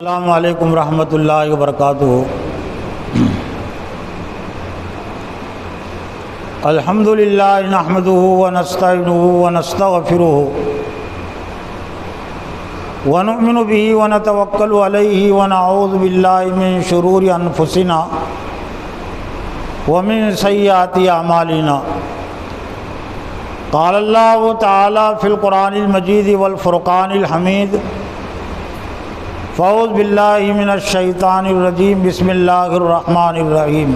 السلام علیکم ورحمۃ اللہ وبرکاتہ۔ الحمد للہ نحمده ونستعینه ونستغفره ونؤمن به ونتوکل علیہ ونعوذ باللہ من شرور انفسنا ومن سیئات اعمالنا۔ قال اللہ تعالی فی القرآن المجید والفرقان الحمید۔ فاعوذ باللہ من الشیطان الرجیم، بسم اللہ الرحمن الرحیم۔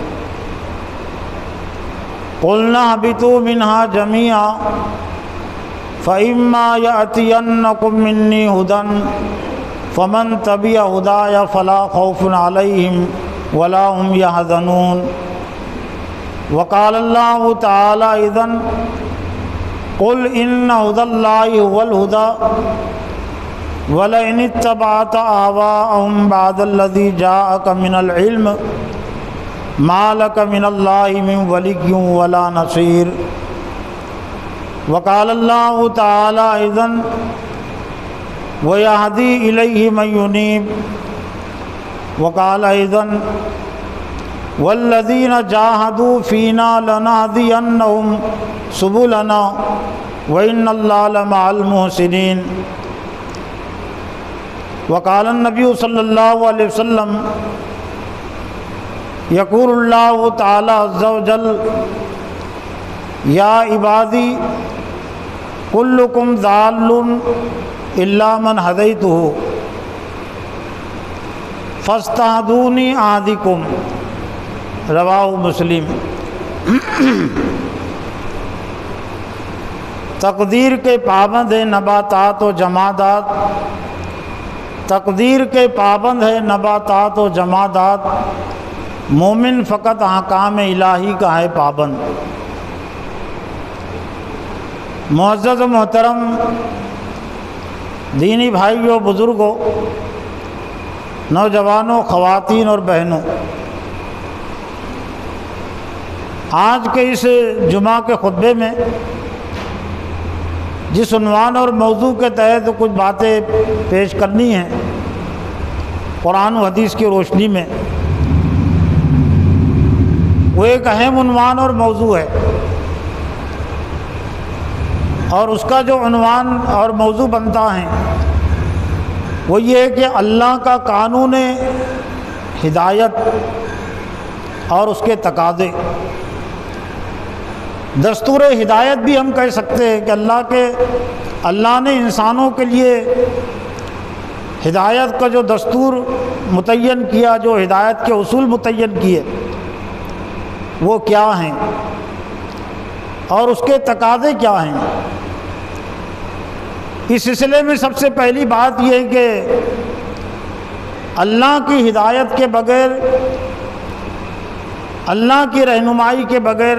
قلنا اہبطوا منہا جمیعا فإما یأتینکم منی ھدی فمن تبع ھدای فلا خوف علیہم ولا هم یحزنون۔ وقال اللہ تعالی اذن قل ان ھدی اللہ ھو الھدی وَلَئِنِ اتَّبَعْتَ أَهْوَاءَهُمْ بَعْدَ الَّذِي جَاءَكَ مِنَ الْعِلْمِ مَا لَكَ مِنَ اللَّهِ مِنْ وَلِيٍّ وَلَا نَصِيرٍ۔ وقال اللہ تعالی اذن وَيَهْدِي إِلَيْهِ مَن يُنِيبُ۔ وقال اذن وَالَّذِينَ جَاهَدُوا فِينَا لَنَهْدِيَنَّهُمْ سُبُلَنَا وَإِنَّ اللَّهَ لَمَعَ الْمُحْسِنِينَ۔ وقال النبی صلی اللہ علیہ وسلم یقول اللہ تعالی عز وجل یا عبادی کلکم ضال الا من ہدیتہ فاستہدونی اہدکم۔ رواہ مسلم۔ تقدیر کے پابند ہیں نباتات و جمادات، تقدیر کے پابند ہے نباتات و جمادات، مومن فقط احکام الہی کا ہے پابند۔ معزز و محترم دینی بھائیوں، بزرگوں، نوجوانوں، خواتین اور بہنوں، آج کے اس جمعہ کے خطبے میں جس عنوان اور موضوع کے تحت کچھ باتیں پیش کرنی ہیں قرآن و حدیث کی روشنی میں، وہ ایک اہم عنوان اور موضوع ہے، اور اس کا جو عنوان اور موضوع بنتا ہے وہ یہ ہے کہ اللہ کا قانون ہدایت اور اس کے تقاضے، دستور ہدایت بھی ہم کہہ سکتے ہیں کہ اللہ نے انسانوں کے لیے ہدایت کا جو دستور متعین کیا، جو ہدایت کے اصول متعین کیے وہ کیا ہیں اور اس کے تقاضے کیا ہیں۔ اس سلسلے میں سب سے پہلی بات یہ ہے کہ اللہ کی ہدایت کے بغیر، اللہ کی رہنمائی کے بغیر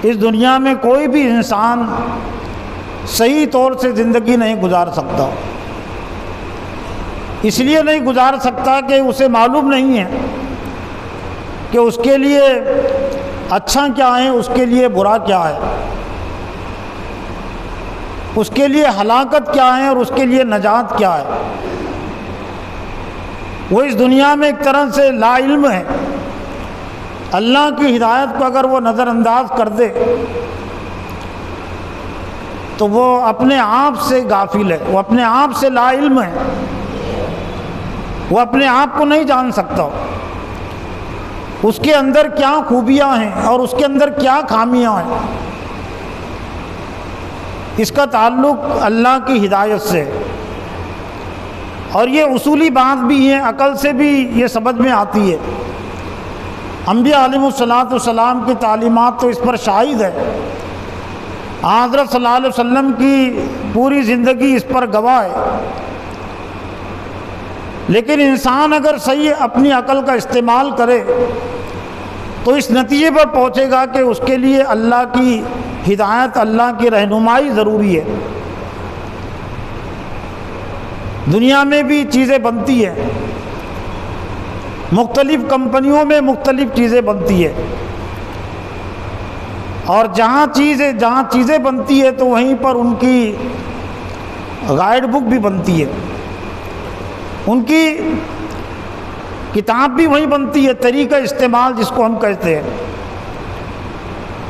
اس دنیا میں کوئی بھی انسان صحیح طور سے زندگی نہیں گزار سکتا۔ اس لیے نہیں گزار سکتا کہ اسے معلوم نہیں ہے کہ اس کے لیے اچھا کیا ہے، اس کے لیے برا کیا ہے، اس کے لیے ہلاکت کیا ہے اور اس کے لیے نجات کیا ہے۔ وہ اس دنیا میں ایک طرح سے لا علم ہے۔ اللہ کی ہدایت کو اگر وہ نظر انداز کر دے تو وہ اپنے آپ سے غافل ہے، وہ اپنے آپ سے لا علم ہے، وہ اپنے آپ کو نہیں جان سکتا اس کے اندر کیا خوبیاں ہیں اور اس کے اندر کیا خامیاں ہیں۔ اس کا تعلق اللہ کی ہدایت سے، اور یہ اصولی بات بھی ہے، عقل سے بھی یہ سمجھ میں آتی ہے۔ انبیاء علیہ السلام کی تعلیمات تو اس پر شاہد ہے، حضرت صلی اللہ علیہ وسلم کی پوری زندگی اس پر گواہ ہے۔ لیکن انسان اگر صحیح اپنی عقل کا استعمال کرے تو اس نتیجے پر پہنچے گا کہ اس کے لیے اللہ کی ہدایت، اللہ کی رہنمائی ضروری ہے۔ دنیا میں بھی چیزیں بنتی ہیں، مختلف کمپنیوں میں مختلف چیزیں بنتی ہے، اور جہاں چیزیں بنتی ہے تو وہیں پر ان کی گائیڈ بک بھی بنتی ہے۔ ان کی کتاب بھی وہیں بنتی ہے، طریقہ استعمال جس کو ہم کہتے ہیں۔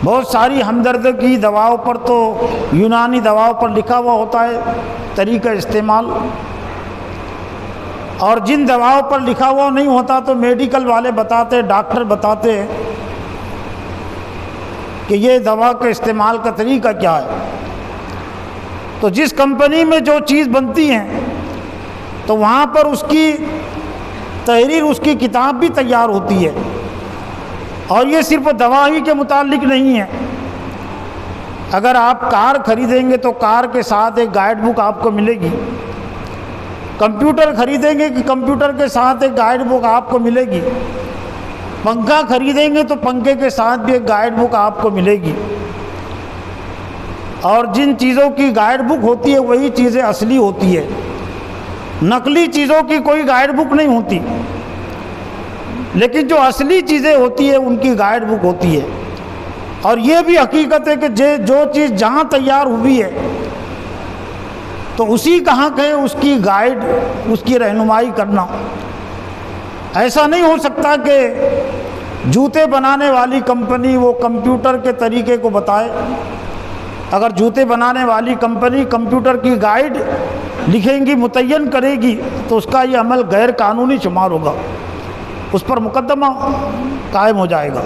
بہت ساری ہمدرد کی دواؤں پر تو یونانی دواؤں پر لکھا ہوا ہوتا ہے طریقہ استعمال، اور جن دواؤں پر لکھا ہوا نہیں ہوتا تو میڈیکل والے بتاتے، ڈاکٹر بتاتے ہیں کہ یہ دوا کے استعمال کا طریقہ کیا ہے۔ تو جس کمپنی میں جو چیز بنتی ہے تو وہاں پر اس کی تحریر، اس کی کتاب بھی تیار ہوتی ہے، اور یہ صرف دوا ہی کے متعلق نہیں ہے۔ اگر آپ کار خریدیں گے تو کار کے ساتھ ایک گائیڈ بک آپ کو ملے گی، کمپیوٹر خریدیں گے کہ کمپیوٹر کے ساتھ ایک گائیڈ بک آپ کو ملے گی، پنکھا خریدیں گے تو پنکھے کے ساتھ بھی ایک گائیڈ بک آپ کو ملے گی۔ اور جن چیزوں کی گائیڈ بک ہوتی ہے وہی چیزیں اصلی ہوتی ہے، نقلی چیزوں کی کوئی گائیڈ بک نہیں ہوتی، لیکن جو اصلی چیزیں ہوتی ہیں ان کی گائیڈ بک ہوتی ہے۔ اور یہ بھی حقیقت ہے کہ جو چیز جہاں تیار ہوئی ہے تو اسی کہاں کہیں اس کی گائیڈ، اس کی رہنمائی کرنا۔ ایسا نہیں ہو سکتا کہ جوتے بنانے والی کمپنی وہ کمپیوٹر کے طریقے کو بتائے۔ اگر جوتے بنانے والی کمپنی کمپیوٹر کی گائیڈ لکھیں گی، متعین کرے گی، تو اس کا یہ عمل غیر قانونی شمار ہوگا، اس پر مقدمہ قائم ہو جائے گا،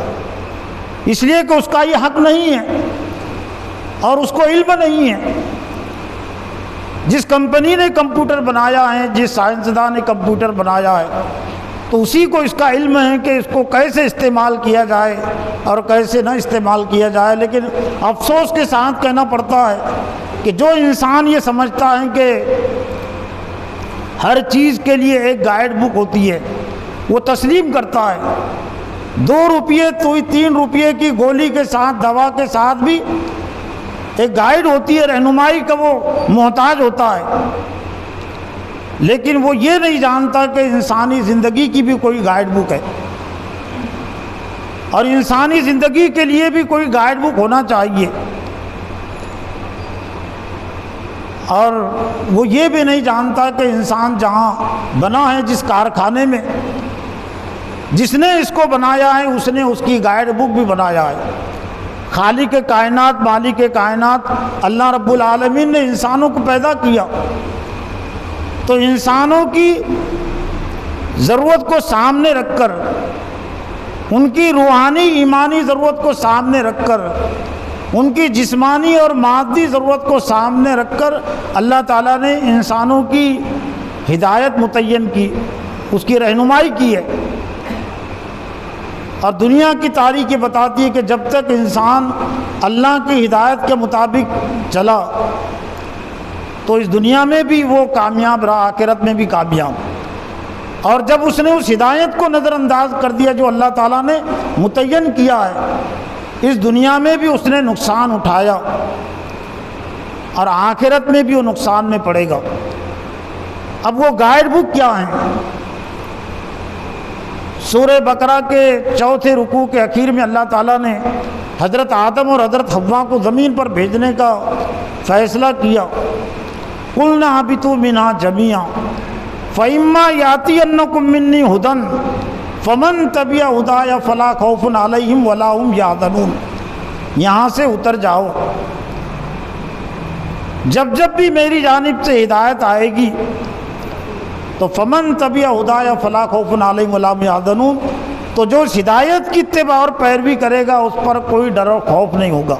اس لیے کہ اس کا یہ حق نہیں ہے اور اس کو علم نہیں ہے۔ جس کمپنی نے کمپیوٹر بنایا ہے، جس سائنسداں نے کمپیوٹر بنایا ہے، تو اسی کو اس کا علم ہے کہ اس کو کیسے استعمال کیا جائے اور کیسے نہ استعمال کیا جائے۔ لیکن افسوس کے ساتھ کہنا پڑتا ہے کہ جو انسان یہ سمجھتا ہے کہ ہر چیز کے لیے ایک گائیڈ بک ہوتی ہے، وہ تسلیم کرتا ہے۔ 2 روپیے تو 3 روپیے کی گولی کے ساتھ، دوا کے ساتھ بھی ایک گائیڈ ہوتی ہے، رہنمائی کا وہ محتاج ہوتا ہے، لیکن وہ یہ نہیں جانتا کہ انسانی زندگی کی بھی کوئی گائیڈ بک ہے، اور انسانی زندگی کے لیے بھی کوئی گائیڈ بک ہونا چاہیے۔ اور وہ یہ بھی نہیں جانتا کہ انسان جہاں بنا ہے، جس کارخانے میں، جس نے اس کو بنایا ہے اس نے اس کی گائیڈ بک بھی بنایا ہے۔ خالق کائنات، مالک کائنات اللہ رب العالمین نے انسانوں کو پیدا کیا، تو انسانوں کی ضرورت کو سامنے رکھ کر، ان کی روحانی ایمانی ضرورت کو سامنے رکھ کر، ان کی جسمانی اور مادی ضرورت کو سامنے رکھ کر اللہ تعالیٰ نے انسانوں کی ہدایت متعین کی، اس کی رہنمائی کی ہے۔ اور دنیا کی تاریخ یہ بتاتی ہے کہ جب تک انسان اللہ کی ہدایت کے مطابق چلا تو اس دنیا میں بھی وہ کامیاب رہا، آخرت میں بھی کامیاب۔ اور جب اس نے اس ہدایت کو نظر انداز کر دیا جو اللہ تعالیٰ نے متعین کیا ہے، اس دنیا میں بھی اس نے نقصان اٹھایا اور آخرت میں بھی وہ نقصان میں پڑے گا۔ اب وہ گائیڈ بک کیا ہیں؟ سورہ بقرہ کے 4 رکوع کے اخیر میں اللہ تعالیٰ نے حضرت آدم اور حضرت حوا کو زمین پر بھیجنے کا فیصلہ کیا۔ قُلْنَا اهْبِطُوا مِنْهَا جَمِيعًا فَإِمَّا يَأْتِيَنَّكُم مِّنِّي هُدًى فَمَن تَبِعَ هُدَايَ فَلَا خَوْفٌ عَلَيْهِمْ وَلَا هُمْ يَحْزَنُونَ۔ یہاں سے اتر جاؤ، جب جب بھی میری جانب سے ہدایت آئے گی تو فمن تبع ہدایا فلا خوف علیہم ولا هم يحزنون، تو جو ہدایت کی اتباع اور پیروی کرے گا اس پر کوئی ڈر اور خوف نہیں ہوگا۔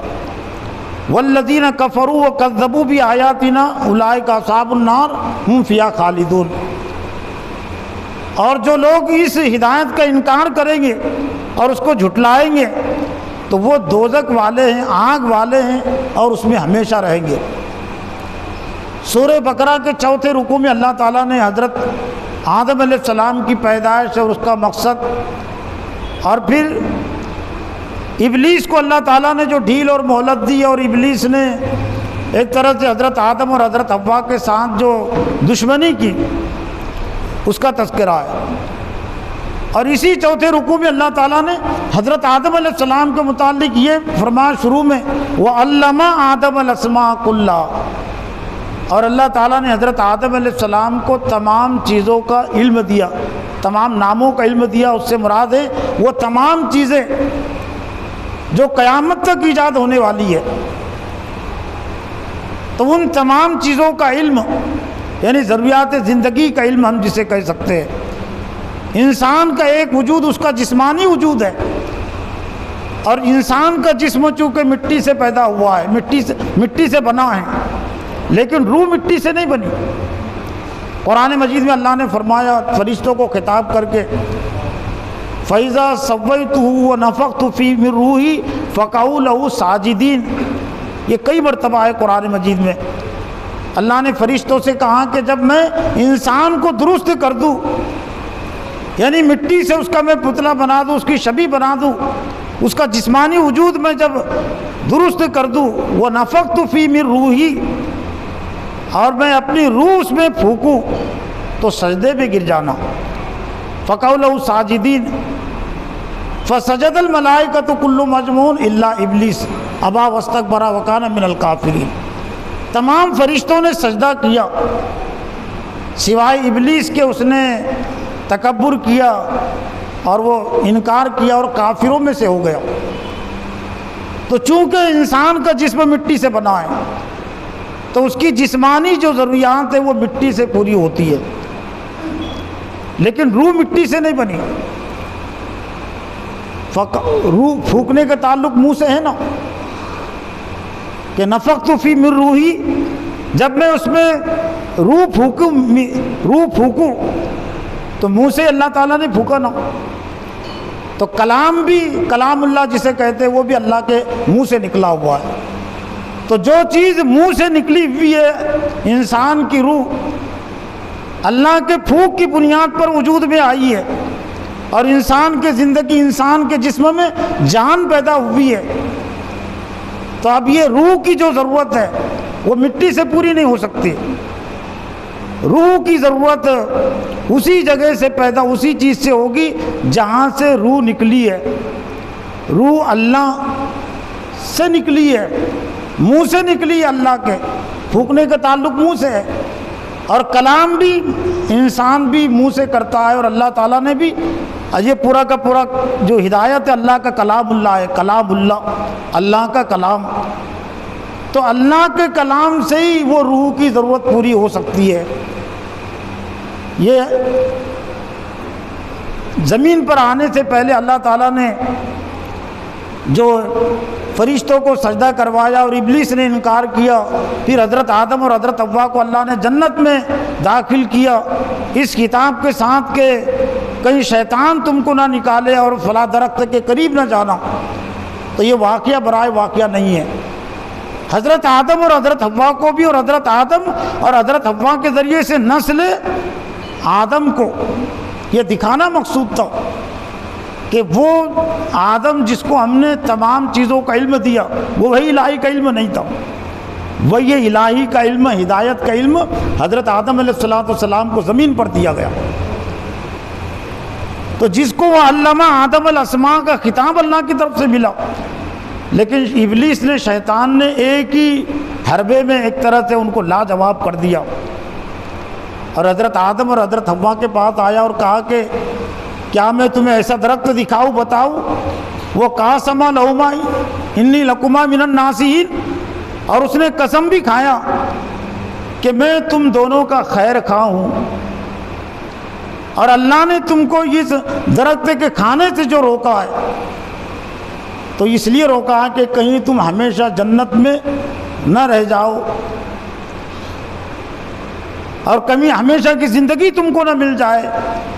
والذین کفروا وکذبوا بآیاتنا اولئک اصحاب النار هم فیہا خالدون۔ اور جو لوگ اس ہدایت کا انکار کریں گے اور اس کو جھٹلائیں گے تو وہ دوزخ والے ہیں، آگ والے ہیں، اور اس میں ہمیشہ رہیں گے۔ سورہ بقرہ کے 4 رکوع میں اللہ تعالیٰ نے حضرت آدم علیہ السلام کی پیدائش اور اس کا مقصد، اور پھر ابلیس کو اللہ تعالیٰ نے جو ڈھیل اور مہلت دی اور ابلیس نے ایک طرح سے حضرت آدم اور حضرت حوا کے ساتھ جو دشمنی کی، اس کا تذکرہ ہے۔ اور اسی 4 رکوع میں اللہ تعالیٰ نے حضرت آدم علیہ السلام کے متعلق یہ فرمایا شروع میں، وَعَلَّمَ آدَمَ الْأَسْمَاءَ كُلَّهَا، اور اللہ تعالیٰ نے حضرت آدم علیہ السلام کو تمام چیزوں کا علم دیا، تمام ناموں کا علم دیا۔ اس سے مراد ہے وہ تمام چیزیں جو قیامت تک ایجاد ہونے والی ہے، تو ان تمام چیزوں کا علم یعنی ضروریات زندگی کا علم ہم جسے کہہ سکتے ہیں۔ انسان کا ایک وجود اس کا جسمانی وجود ہے، اور انسان کا جسم چونکہ مٹی سے پیدا ہوا ہے، مٹی سے بنا ہے، لیکن روح مٹی سے نہیں بنی۔ قرآن مجید میں اللہ نے فرمایا فرشتوں کو خطاب کر کے، فَإِذَا سَوَّيْتُهُ وَنَفَخْتُ فِيهِ مِن رُوحِي فَقَعُوا لَهُ سَاجِدِينَ۔ یہ کئی مرتبہ ہے قرآن مجید میں۔ اللہ نے فرشتوں سے کہا کہ جب میں انسان کو درست کر دوں، یعنی مٹی سے اس کا میں پتلا بنا دوں، اس کی شبیہ بنا دوں، اس کا جسمانی وجود میں جب درست کر دوں، وَنَفَخْتُ فِيهِ مِن رُوحِي، اور میں اپنی روح اس میں پھونکوں تو سجدے پہ گر جانا۔ فَقَعُوا لَهُ سَاجِدِينَ فَسَجَدَ الْمَلَائِكَةُ كُلُّهُمْ أَجْمَعُونَ إِلَّا إِبْلِيسَ أَبَىٰ وَاسْتَكْبَرَ وَكَانَ مِنَ الْكَافِرِينَ۔ تمام فرشتوں نے سجدہ کیا سوائے ابلیس کے، اس نے تکبر کیا اور وہ انکار کیا اور کافروں میں سے ہو گیا۔ تو چونکہ انسان کا جسم مٹی سے بنا ہے تو اس کی جسمانی جو ضروریات ہے وہ مٹی سے پوری ہوتی ہے، لیکن روح مٹی سے نہیں بنی۔ روح پھونکنے کا تعلق منہ سے ہے نا، کہ نفخت فی من روحی، جب میں اس میں روح پھونکوں تو منہ سے اللہ تعالیٰ نے پھونکا نا۔ تو کلام بھی، کلام اللہ جسے کہتے ہیں، وہ بھی اللہ کے منہ سے نکلا ہوا ہے۔ تو جو چیز منہ سے نکلی ہوئی ہے، انسان کی روح اللہ کے پھونک کی بنیاد پر وجود میں آئی ہے، اور انسان کے زندگی، انسان کے جسم میں جان پیدا ہوئی ہے۔ تو اب یہ روح کی جو ضرورت ہے وہ مٹی سے پوری نہیں ہو سکتی۔ روح کی ضرورت اسی جگہ سے پیدا، اسی چیز سے ہوگی جہاں سے روح نکلی ہے۔ روح اللہ سے نکلی ہے، منہ سے نکلی ہے، اللہ کے پھونکنے کا تعلق منہ سے ہے۔ اور کلام بھی انسان بھی منہ سے کرتا ہے، اور اللہ تعالیٰ نے بھی یہ پورا کا پورا جو ہدایت ہے اللہ کا کلام اللہ ہے، کلام اللہ، اللہ کا کلام۔ تو اللہ کے کلام سے ہی وہ روح کی ضرورت پوری ہو سکتی ہے۔ یہ زمین پر آنے سے پہلے اللہ تعالیٰ نے جو فرشتوں کو سجدہ کروایا اور ابلیس نے انکار کیا، پھر حضرت آدم اور حضرت حوا کو اللہ نے جنت میں داخل کیا اس کتاب کے ساتھ کہ کہیں شیطان تم کو نہ نکالے اور فلاں درخت کے قریب نہ جانا۔ تو یہ واقعہ برائے واقعہ نہیں ہے۔ حضرت آدم اور حضرت حوا کو بھی، اور حضرت آدم اور حضرت حوا کے ذریعے سے نسل آدم کو یہ دکھانا مقصود تھا کہ وہ آدم جس کو ہم نے تمام چیزوں کا علم دیا وہ وہی الہی کا علم نہیں تھا، وہ یہ الہی کا علم، ہدایت کا علم حضرت آدم علیہ السلام کو زمین پر دیا گیا۔ تو جس کو وہ علامہ آدم الاسماء کا خطاب اللہ کی طرف سے ملا، لیکن ابلیس نے، شیطان نے ایک ہی حربے میں ایک طرح سے ان کو لاجواب کر دیا، اور حضرت آدم اور حضرت حوا کے پاس آیا اور کہا کہ کیا میں تمہیں ایسا درخت دکھاؤں، بتاؤں؟ وہ قاسما لہما انی لکما من الناصحین، اور اس نے قسم بھی کھایا کہ میں تم دونوں کا خیر خواہ ہوں، اور اللہ نے تم کو اس درخت کے کھانے سے جو روکا ہے تو اس لیے روکا ہے کہ کہیں تم ہمیشہ جنت میں نہ رہ جاؤ اور کبھی ہمیشہ کی زندگی تم کو نہ مل جائے،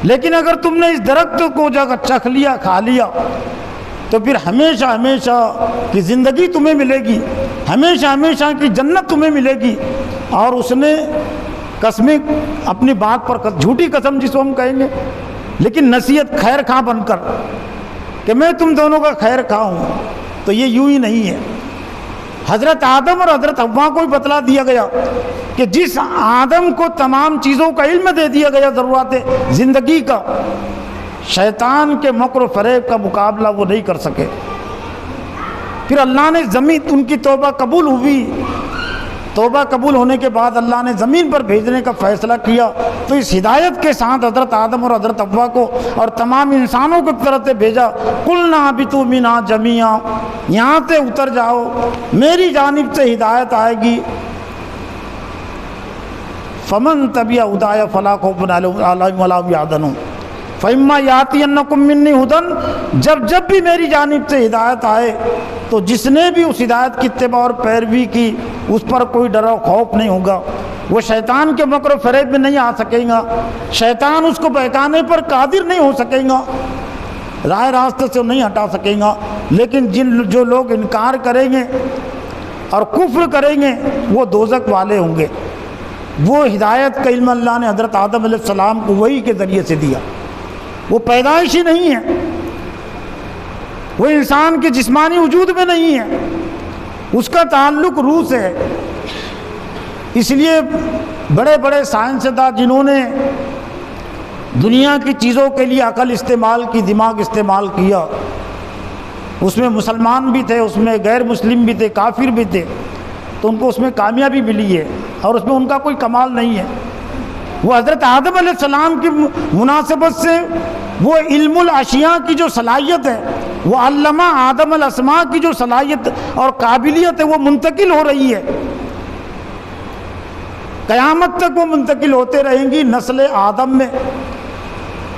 لیکن اگر تم نے اس درخت کو جگہ چکھ لیا، کھا لیا، تو پھر ہمیشہ ہمیشہ کی زندگی تمہیں ملے گی، ہمیشہ ہمیشہ کی جنت تمہیں ملے گی۔ اور اس نے قسمیں اپنی بات پر، جھوٹی قسم جس کو ہم کہیں گے، لیکن نصیحت خیر خواہ بن کر کہ میں تم دونوں کا خیر خواہ ہوں۔ تو یہ یوں ہی نہیں ہے، حضرت آدم اور حضرت حوا کو بھی بتلا دیا گیا کہ جس آدم کو تمام چیزوں کا علم دے دیا گیا، ضرورت زندگی کا، شیطان کے مکر و فریب کا مقابلہ وہ نہیں کر سکے۔ پھر اللہ نے زمین، ان کی توبہ قبول ہوئی توبہ قبول ہونے کے بعد اللہ نے زمین پر بھیجنے کا فیصلہ کیا تو اس ہدایت کے ساتھ حضرت آدم اور حضرت حوا کو اور تمام انسانوں کو طرف سے بھیجا، قُلْنَا اهْبِطُوا مِنْهَا جَمِيعًا، یہاں سے اتر جاؤ، میری جانب سے ہدایت آئے گی۔ فَمَن تَبِعَ هُدَايَ فَلَا خَوْفٌ عَلَيْهِمْ وَلَا هُمْ يَحْزَنُونَ فَإِمَّا يَأْتِيَنَّكُم مِّنِّي هُدًى، جب بھی میری جانب سے ہدایت آئے تو جس نے بھی اس ہدایت کی اتباع اور پیروی کی اس پر کوئی ڈر و خوف نہیں ہوگا، وہ شیطان کے مکر و فریب میں نہیں آ سکے گا، شیطان اس کو بہکانے پر قادر نہیں ہو سکے گا، راہ راستے سے نہیں ہٹا سکے گا۔ لیکن جو لوگ انکار کریں گے اور کفر کریں گے وہ دوزخ والے ہوں گے۔ وہ ہدایت کا علم اللہ نے حضرت آدم علیہ السلام کو وحی کے ذریعے سے دیا، وہ پیدائشی نہیں ہے، وہ انسان کے جسمانی وجود میں نہیں ہے، اس کا تعلق روح سے ہے۔ اس لیے بڑے بڑے سائنسداں جنہوں نے دنیا کی چیزوں کے لیے عقل استعمال کی، دماغ استعمال کیا، اس میں مسلمان بھی تھے، اس میں غیر مسلم بھی تھے، کافر بھی تھے، تو ان کو اس میں کامیابی ملی ہے اور اس میں ان کا کوئی کمال نہیں ہے۔ وہ حضرت آدم علیہ السلام کی مناسبت سے وہ علم الاشیاء کی جو صلاحیت ہے، وہ علامہ آدم الاسماء کی جو صلاحیت اور قابلیت ہے وہ منتقل ہو رہی ہے، قیامت تک وہ منتقل ہوتے رہیں گی نسل آدم میں۔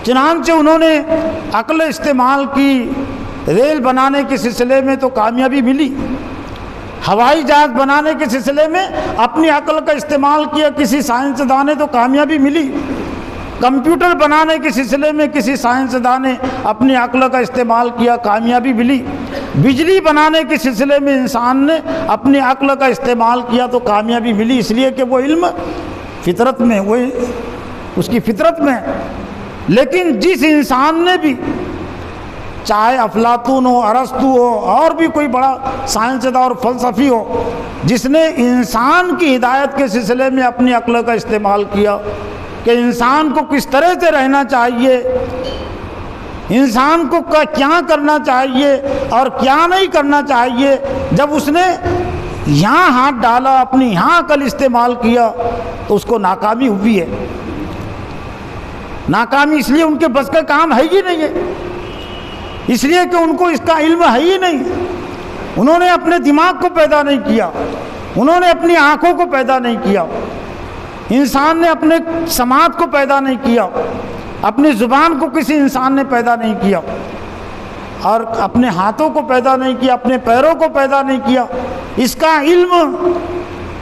چنانچہ انہوں نے عقل استعمال کی، ریل بنانے کے سلسلے میں تو کامیابی ملی، ہوائی جہاز بنانے کے سلسلے میں اپنی عقل کا استعمال کیا کسی سائنسداں نے تو کامیابی ملی، کمپیوٹر بنانے کے سلسلے میں کسی سائنسداں نے اپنی عقل کا استعمال کیا، کامیابی ملی، بجلی بنانے کے سلسلے میں انسان نے اپنی عقل کا استعمال کیا تو کامیابی ملی، اس لیے کہ وہ علم فطرت میں، وہ اس کی فطرت میں۔ لیکن جس انسان نے بھی، چاہے افلاطون ہو، ارسطو ہو، اور بھی کوئی بڑا سائنسداں اور فلسفی ہو، جس نے انسان کی ہدایت کے سلسلے میں اپنی عقل کا استعمال کیا کہ انسان کو کس طرح سے رہنا چاہیے، انسان کو کیا کرنا چاہیے اور کیا نہیں کرنا چاہیے، جب اس نے یہاں ہاتھ ڈالا، اپنی یہاں عقل استعمال کیا تو اس کو ناکامی ہوئی ہے۔ ناکامی اس لیے ان کے بس کا کام ہے ہی نہیں ہے، اس لیے کہ ان کو اس کا علم ہے ہی نہیں، انہوں نے اپنے دماغ کو پیدا نہیں کیا، انہوں نے اپنی آنکھوں کو پیدا نہیں کیا، انسان نے اپنے سماعت کو پیدا نہیں کیا، اپنی زبان کو کسی انسان نے پیدا نہیں کیا، اور اپنے ہاتھوں کو پیدا نہیں کیا، اپنے پیروں کو پیدا نہیں کیا۔ اس کا علم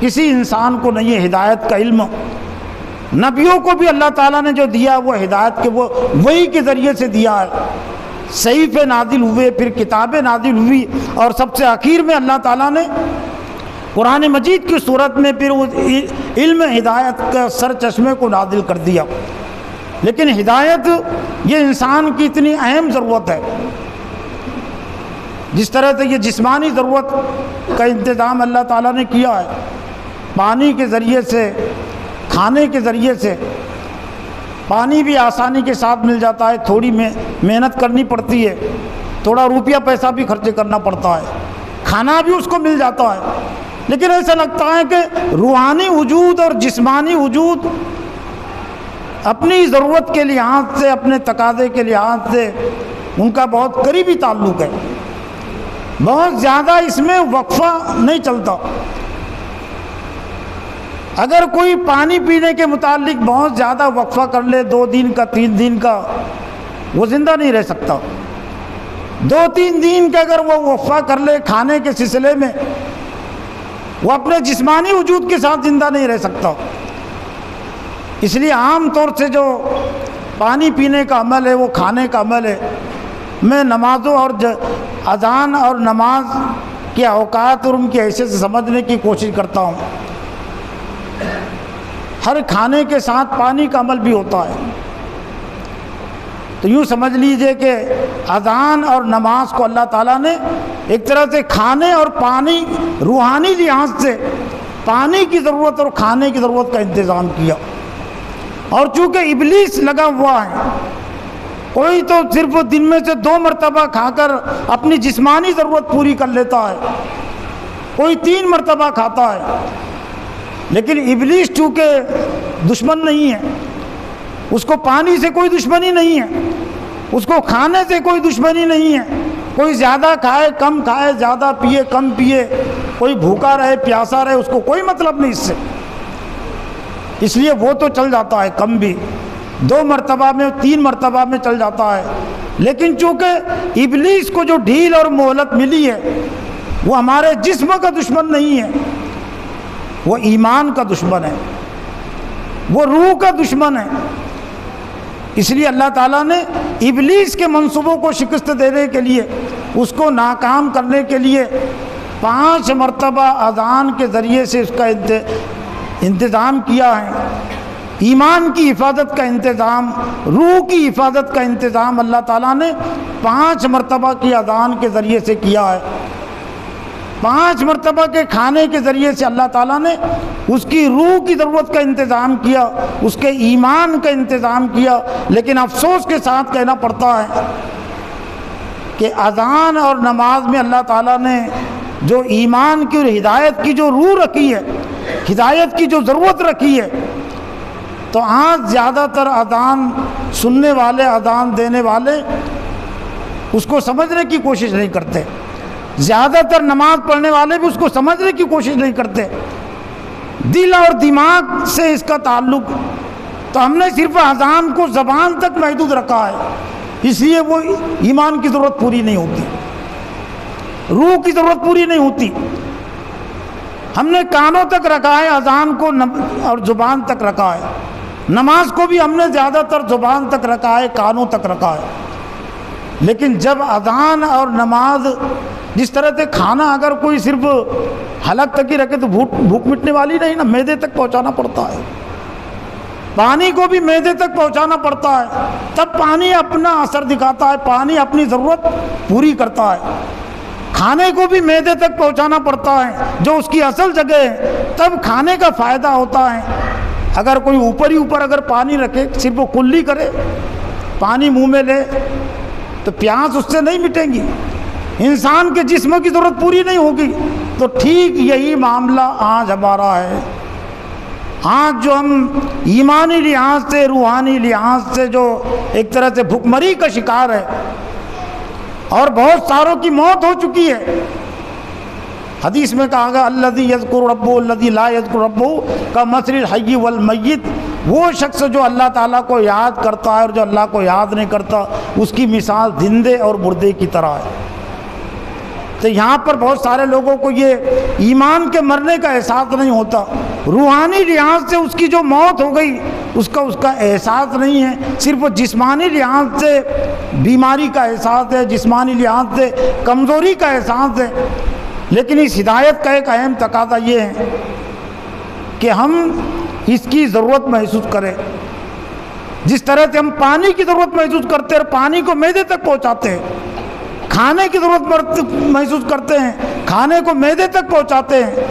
کسی انسان کو نہیں ہے، ہدایت کا علم نبیوں کو بھی اللہ تعالیٰ نے جو دیا وہ ہدایت کے وہ وحی کے ذریعے سے دیا ہے۔ صحیفے نازل ہوئے، پھر کتابیں نازل ہوئی، اور سب سے آخر میں اللہ تعالیٰ نے قرآن مجید کی صورت میں پھر وہ علم ہدایت کا سر چشمے کو نازل کر دیا۔ لیکن ہدایت یہ انسان کی اتنی اہم ضرورت ہے، جس طرح سے یہ جسمانی ضرورت کا انتظام اللہ تعالیٰ نے کیا ہے، پانی کے ذریعے سے، کھانے کے ذریعے سے، پانی بھی آسانی کے ساتھ مل جاتا ہے، تھوڑی محنت کرنی پڑتی ہے، تھوڑا روپیہ پیسہ بھی خرچ کرنا پڑتا ہے، کھانا بھی اس کو مل جاتا ہے، لیکن ایسا لگتا ہے کہ روحانی وجود اور جسمانی وجود اپنی ضرورت کے لحاظ سے، اپنے تقاضے کے لحاظ سے ان کا بہت قریبی تعلق ہے، بہت زیادہ اس میں وقفہ نہیں چلتا۔ اگر کوئی پانی پینے کے متعلق بہت زیادہ وقفہ کر لے، 2 دن کا، 3 دن کا، وہ زندہ نہیں رہ سکتا۔ 2-3 دن کا اگر وہ وقفہ کر لے کھانے کے سلسلے میں، وہ اپنے جسمانی وجود کے ساتھ زندہ نہیں رہ سکتا۔ اس لیے عام طور سے جو پانی پینے کا عمل ہے، وہ کھانے کا عمل ہے۔ میں نمازوں اور اذان اور نماز کے اوقات اور ان کی حیثیت سے سمجھنے کی کوشش کرتا ہوں۔ ہر کھانے کے ساتھ پانی کا عمل بھی ہوتا ہے، تو یوں سمجھ لیجئے کہ اذان اور نماز کو اللہ تعالیٰ نے ایک طرح سے کھانے اور پانی، روحانی لحاظ سے پانی کی ضرورت اور کھانے کی ضرورت کا انتظام کیا۔ اور چونکہ ابلیس لگا ہوا ہے، کوئی تو صرف دن میں سے 2 مرتبہ کھا کر اپنی جسمانی ضرورت پوری کر لیتا ہے، کوئی 3 مرتبہ کھاتا ہے، لیکن ابلیس چونکہ دشمن نہیں ہے، اس کو پانی سے کوئی دشمنی نہیں ہے، اس کو کھانے سے کوئی دشمنی نہیں ہے، کوئی زیادہ کھائے کم کھائے، زیادہ پیے کم پیے، کوئی بھوکا رہے پیاسا رہے، اس کو کوئی مطلب نہیں اس سے، اس لیے وہ تو چل جاتا ہے کم بھی، 2 مرتبہ میں 3 مرتبہ میں چل جاتا ہے۔ لیکن چونکہ ابلیس کو جو ڈھیل اور مہلت ملی ہے وہ ہمارے جسم کا دشمن نہیں ہے، وہ ایمان کا دشمن ہے، وہ روح کا دشمن ہے۔ اس لیے اللہ تعالیٰ نے ابلیس کے منصوبوں کو شکست دینے کے لیے، اس کو ناکام کرنے کے لیے 5 مرتبہ اذان کے ذریعے سے اس کا انتظام کیا ہے۔ ایمان کی حفاظت کا انتظام، روح کی حفاظت کا انتظام اللہ تعالیٰ نے 5 مرتبہ کی اذان کے ذریعے سے کیا ہے۔ 5 مرتبہ کے کھانے کے ذریعے سے اللہ تعالیٰ نے اس کی روح کی ضرورت کا انتظام کیا، اس کے ایمان کا انتظام کیا۔ لیکن افسوس کے ساتھ کہنا پڑتا ہے کہ اذان اور نماز میں اللہ تعالیٰ نے جو ایمان کی اور ہدایت کی جو روح رکھی ہے، ہدایت کی جو ضرورت رکھی ہے، تو آج زیادہ تر اذان سننے والے، اذان دینے والے اس کو سمجھنے کی کوشش نہیں کرتے، زیادہ تر نماز پڑھنے والے بھی اس کو سمجھنے کی کوشش نہیں کرتے، دل اور دماغ سے اس کا تعلق۔ تو ہم نے صرف اذان کو زبان تک محدود رکھا ہے، اس لیے وہ ایمان کی ضرورت پوری نہیں ہوتی، روح کی ضرورت پوری نہیں ہوتی۔ ہم نے کانوں تک رکھا ہے اذان کو اور زبان تک رکھا ہے، نماز کو بھی ہم نے زیادہ تر زبان تک رکھا ہے، کانوں تک رکھا ہے۔ لیکن جب اذان اور نماز، جس طرح سے کھانا اگر کوئی صرف حلق تک ہی رکھے تو بھوک مٹنے والی نہیں نا، معدے تک پہنچانا پڑتا ہے۔ پانی کو بھی معدے تک پہنچانا پڑتا ہے، تب پانی اپنا اثر دکھاتا ہے، پانی اپنی ضرورت پوری کرتا ہے۔ کھانے کو بھی معدے تک پہنچانا پڑتا ہے جو اس کی اصل جگہ ہے، تب کھانے کا فائدہ ہوتا ہے۔ اگر کوئی اوپر ہی اوپر اگر پانی رکھے، صرف وہ کلی کرے، پانی منہ میں لے، تو پیاس اس سے نہیں مٹے گی، انسان کے جسم کی ضرورت پوری نہیں ہوگی۔ تو ٹھیک یہی معاملہ آج ہمارا ہے۔ آج جو ہم ایمانی لحاظ سے، روحانی لحاظ سے جو ایک طرح سے بھوکمری کا شکار ہے، اور بہت ساروں کی موت ہو چکی ہے۔ حدیث میں کہا گیا الذی یذکر ربہ الذی لا یذکر ربہ کمثل الحی والمیت، وہ شخص جو اللہ تعالیٰ کو یاد کرتا ہے اور جو اللہ کو یاد نہیں کرتا، اس کی مثال زندے اور مردے کی طرح ہے۔ تو یہاں پر بہت سارے لوگوں کو یہ ایمان کے مرنے کا احساس نہیں ہوتا، روحانی لحاظ سے اس کی جو موت ہو گئی اس کا احساس نہیں ہے، صرف جسمانی لحاظ سے بیماری کا احساس ہے، جسمانی لحاظ سے کمزوری کا احساس ہے۔ لیکن اس ہدایت کا ایک اہم تقاضا یہ ہے کہ ہم اس کی ضرورت محسوس کریں، جس طرح سے ہم پانی کی ضرورت محسوس کرتے ہیں اور پانی کو معدے تک پہنچاتے ہیں، کھانے کی ضرورت محسوس کرتے ہیں، کھانے کو معدے تک پہنچاتے ہیں،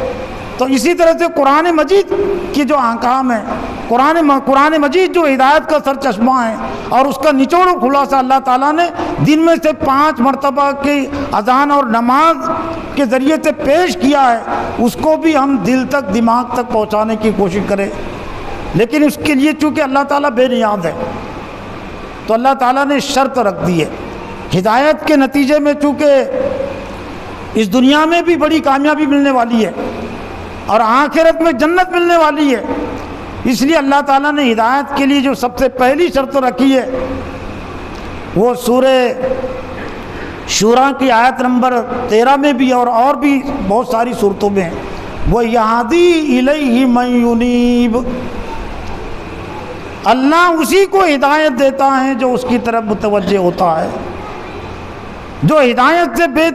تو اسی طرح سے قرآن مجید کی جو احکام ہیں، قرآن مجید جو ہدایت کا سر چشمہ ہے اور اس کا نچوڑ و خلاصہ اللہ تعالیٰ نے دن میں سے 5 مرتبہ کی اذان اور نماز کے ذریعے سے پیش کیا ہے، اس کو بھی ہم دل تک، دماغ تک پہنچانے کی کوشش کریں۔ لیکن اس کے لیے چونکہ اللہ تعالیٰ بے نیاز ہے، تو اللہ تعالیٰ نے شرط رکھ دی ہے۔ ہدایت کے نتیجے میں چونکہ اس دنیا میں بھی بڑی کامیابی ملنے والی ہے اور آخرت میں جنت ملنے والی ہے، اس لیے اللہ تعالیٰ نے ہدایت کے لیے جو سب سے پہلی شرط رکھی ہے وہ سورہ شورى کی آیت نمبر 13 میں بھی اور بھی بہت ساری صورتوں میں ہے، وَيَهْدِي إِلَيْهِ مَن يُنِيبُ، اللہ اسی کو ہدایت دیتا ہے جو اس کی طرف متوجہ ہوتا ہے، جو ہدایت سے بے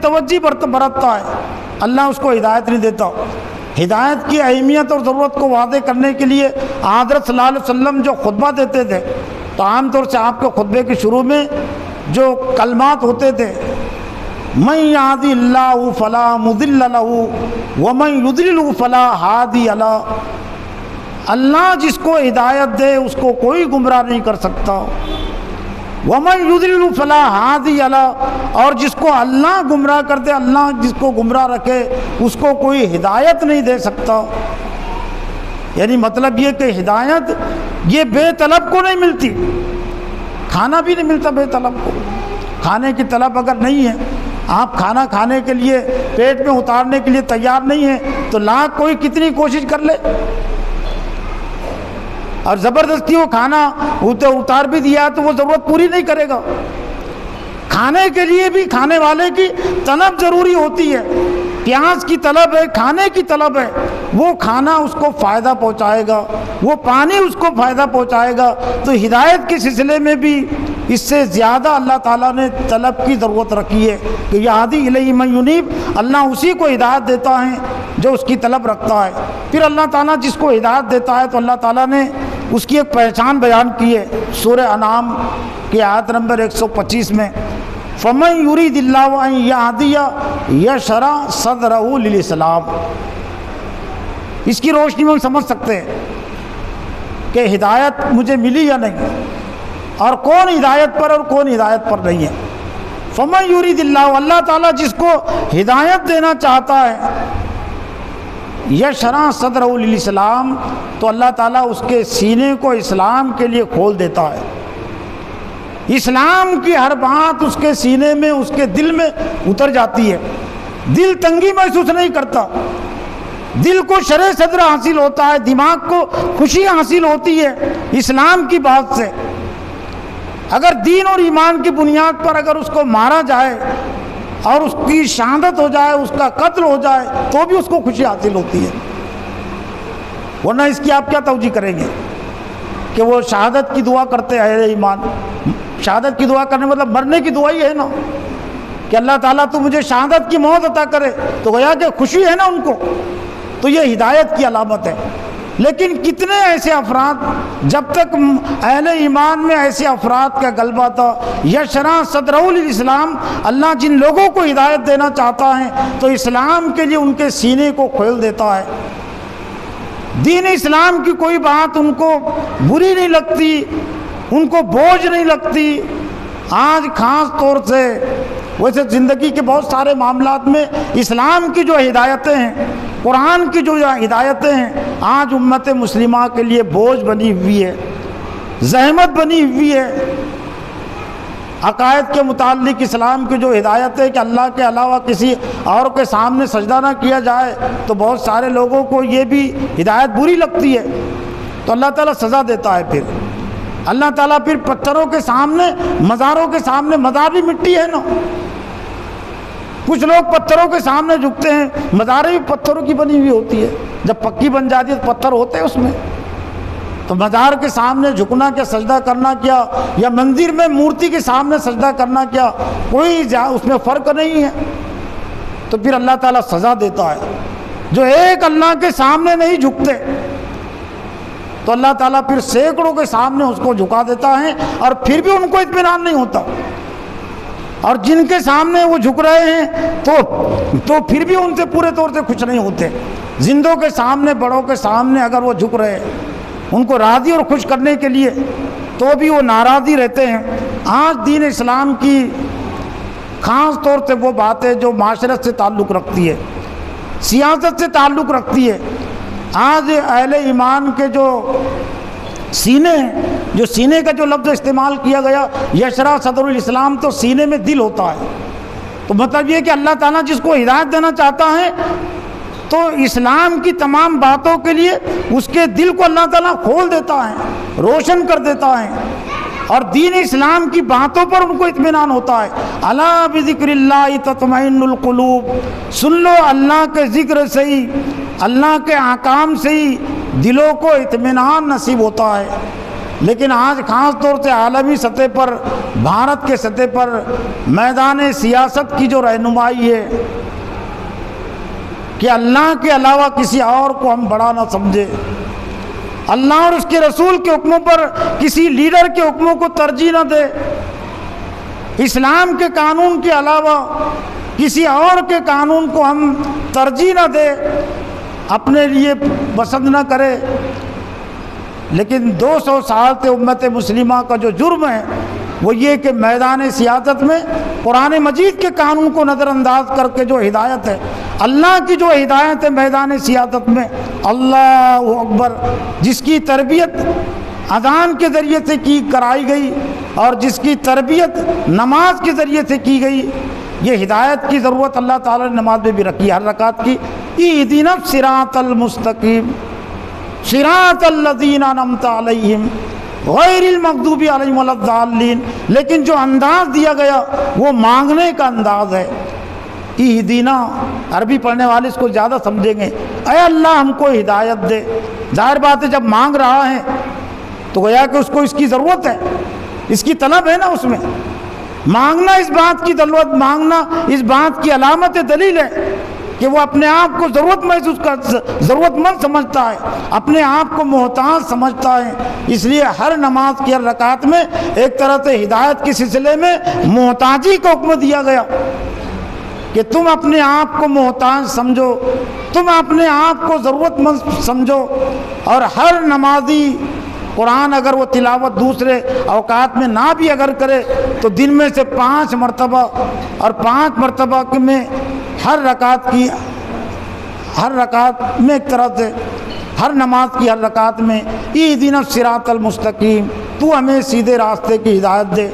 توجہی برتتا ہے اللہ اس کو ہدایت نہیں دیتا۔ ہدایت کی اہمیت اور ضرورت کو واضح کرنے کے لیے حضرت صلی اللہ علیہ وسلم جو خطبہ دیتے تھے تو عام طور سے آپ کے خطبے کے شروع میں جو کلمات ہوتے تھے، من یہد اللہ فلا مضل لہ ومن یضلل فلا ہادی لہ، اللہ جس کو ہدایت دے اس کو کوئی گمراہ نہیں کر سکتا، ومن یضلل فلا ہادی لہ، اور جس کو اللہ گمراہ کر دے، اللہ جس کو گمراہ رکھے اس کو کوئی ہدایت نہیں دے سکتا۔ یعنی مطلب یہ کہ ہدایت یہ بے طلب کو نہیں ملتی، کھانا بھی نہیں ملتا بے طلب کو۔ کھانے کی طلب اگر نہیں ہے، آپ کھانا کھانے کے لیے پیٹ میں اتارنے کے لیے تیار نہیں ہیں، تو لاکھ کوئی کتنی کوشش کر لے اور زبردستی وہ کھانا اتار بھی دیا تو وہ ضرورت پوری نہیں کرے گا۔ کھانے کے لیے بھی کھانے والے کی طلب ضروری ہوتی ہے، پیاس کی طلب ہے، کھانے کی طلب ہے، وہ کھانا اس کو فائدہ پہنچائے گا، وہ پانی اس کو فائدہ پہنچائے گا۔ تو ہدایت کے سلسلے میں بھی اس سے زیادہ اللہ تعالیٰ نے طلب کی ضرورت رکھی ہے کہ یہدی الیہ من ینیب، اللہ اسی کو ہدایت دیتا ہے جو اس کی طلب رکھتا ہے۔ پھر اللہ تعالیٰ جس کو ہدایت دیتا ہے تو اللہ تعالیٰ نے اس کی ایک پہچان بیان کی ہے سورہ انعام کی آیت نمبر 125 میں، فَمَن يُرِيدِ اللَّهُ أَن يَهْدِيَهُ يَشْرَحْ صَدْرَهُ لِلْإِسْلَامِ۔ اس کی روشنی میں ہم سمجھ سکتے ہیں کہ ہدایت مجھے ملی یا نہیں، اور کون ہدایت پر اور کون ہدایت پر نہیں ہے۔ فَمَن يُرِيدِ اللَّهُ، اللہ تعالیٰ جس کو ہدایت دینا چاہتا ہے، یشرح صدرہ للاسلام، تو اللہ تعالیٰ اس کے سینے کو اسلام کے لیے کھول دیتا ہے۔ اسلام کی ہر بات اس کے سینے میں، اس کے دل میں اتر جاتی ہے، دل تنگی محسوس نہیں کرتا، دل کو شرح صدر حاصل ہوتا ہے، دماغ کو خوشی حاصل ہوتی ہے اسلام کی بات سے۔ اگر دین اور ایمان کی بنیاد پر اگر اس کو مارا جائے اور اس کی شہادت ہو جائے، اس کا قتل ہو جائے، تو بھی اس کو خوشی حاصل ہوتی ہے، ورنہ اس کی آپ کیا توجیہ کریں گے کہ وہ شہادت کی دعا کرتے ہیں اہل ایمان۔ شہادت کی دعا کرنے مطلب مرنے کی دعا ہی ہے نا، کہ اللہ تعالیٰ تو مجھے شہادت کی موت عطا کرے، تو گویا کہ خوشی ہے نا ان کو، تو یہ ہدایت کی علامت ہے۔ لیکن کتنے ایسے افراد، جب تک اہل ایمان میں ایسے افراد کا غلبہ تھا، یشرح صدرہ للاسلام، اللہ جن لوگوں کو ہدایت دینا چاہتا ہے تو اسلام کے لیے ان کے سینے کو کھول دیتا ہے۔ دین اسلام کی کوئی بات ان کو بری نہیں لگتی، ان کو بوجھ نہیں لگتی۔ آج خاص طور سے ویسے زندگی کے بہت سارے معاملات میں اسلام کی جو ہدایتیں ہیں، قرآن کی جو ہدایتیں ہیں، آج امت مسلمہ کے لیے بوجھ بنی ہوئی ہے، زحمت بنی ہوئی ہے۔ عقائد کے متعلق اسلام کی جو ہدایت ہے کہ اللہ کے علاوہ کسی اور کے سامنے سجدہ نہ کیا جائے، تو بہت سارے لوگوں کو یہ بھی ہدایت بری لگتی ہے، تو اللہ تعالیٰ سزا دیتا ہے۔ پھر اللہ تعالیٰ پھر پتھروں کے سامنے، مزاروں کے سامنے، مزار بھی مٹی ہے نا، کچھ لوگ پتھروں کے سامنے جھکتے ہیں، مزاریں بھی پتھروں کی بنی ہوئی ہوتی ہے، جب پکی بن جاتی ہے تو پتھر ہوتے ہیں اس میں، تو مزار کے سامنے جھکنا کیا، سجدہ کرنا کیا، یا مندر میں مورتی کے سامنے سجدہ کرنا کیا، کوئی اس میں فرق نہیں ہے۔ تو پھر اللہ تعالیٰ سزا دیتا ہے۔ جو ایک اللہ کے سامنے نہیں جھکتے تو اللہ تعالیٰ پھر سینکڑوں کے سامنے اس کو جھکا دیتا ہے، اور پھر بھی ان کو اطمینان نہیں ہوتا، اور جن کے سامنے وہ جھک رہے ہیں تو پھر بھی ان سے پورے طور سے خوش نہیں ہوتے۔ زندوں کے سامنے، بڑوں کے سامنے اگر وہ جھک رہے ہیں ان کو راضی اور خوش کرنے کے لیے، تو بھی وہ ناراضی رہتے ہیں۔ آج دین اسلام کی خاص طور سے وہ باتیں جو معاشرت سے تعلق رکھتی ہے، سیاست سے تعلق رکھتی ہے، آج اہل ایمان کے جو سینے ہیں، جو سینے کا جو لفظ استعمال کیا گیا، یشرح صدر الاسلام، تو سینے میں دل ہوتا ہے، تو مطلب یہ کہ اللہ تعالیٰ جس کو ہدایت دینا چاہتا ہے تو اسلام کی تمام باتوں کے لیے اس کے دل کو اللہ تعالیٰ کھول دیتا ہے، روشن کر دیتا ہے، اور دین اسلام کی باتوں پر ان کو اطمینان ہوتا ہے۔ الا بذکر اللہ تطمئن القلوب، سن لو اللہ کے ذکر سے ہی، اللہ کے احکام سے ہی دلوں کو اطمینان نصیب ہوتا ہے۔ لیکن آج خاص طور سے عالمی سطح پر، بھارت کے سطح پر میدان سیاست کی جو رہنمائی ہے کہ اللہ کے علاوہ کسی اور کو ہم بڑا نہ سمجھے، اللہ اور اس کے رسول کے حکموں پر کسی لیڈر کے حکموں کو ترجیح نہ دے، اسلام کے قانون کے علاوہ کسی اور کے قانون کو ہم ترجیح نہ دے، اپنے لیے پسند نہ کرے۔ لیکن 200 سال سے امت مسلمہ کا جو جرم ہے وہ یہ کہ میدان سیاست میں قرآن مجید کے قانون کو نظر انداز کر کے جو ہدایت ہے، اللہ کی جو ہدایت ہے میدان سیاست میں، اللہ اکبر، جس کی تربیت اذان کے ذریعے سے کرائی گئی اور جس کی تربیت نماز کے ذریعے سے کی گئی، یہ ہدایت کی ضرورت اللہ تعالیٰ نے نماز میں بھی رکھی ہے ہر رکعت کی۔ اہدنا الصراط المستقیم صراط الذین انعمت علیہم غیر المغضوب علیہم ولا الضالین، لیکن جو انداز دیا گیا وہ مانگنے کا انداز ہے۔ اہدنا، عربی پڑھنے والے اس کو زیادہ سمجھیں گے، اے اللہ ہم کو ہدایت دے۔ ظاہر بات ہے جب مانگ رہا ہے تو گویا کہ اس کو اس کی ضرورت ہے، اس کی طلب ہے نا، اس میں مانگنا اس بات کی ضرورت، مانگنا اس بات کی علامت دلیل ہے کہ وہ اپنے آپ کو ضرورت مند سمجھتا ہے، اپنے آپ کو محتاج سمجھتا ہے۔ اس لیے ہر نماز کی ہر رکعت میں ایک طرح سے ہدایت کے سلسلے میں محتاجی کا حکم دیا گیا کہ تم اپنے آپ کو محتاج سمجھو، تم اپنے آپ کو ضرورت مند سمجھو۔ اور ہر نمازی قرآن اگر وہ تلاوت دوسرے اوقات میں نہ بھی اگر کرے تو دن میں سے 5 مرتبہ، اور 5 مرتبہ میں ہر رکعت میں ایک طرح سے ہر نماز کی ہر رکعت میں اہدنا الصراط المستقیم، تو ہمیں سیدھے راستے کی ہدایت دے،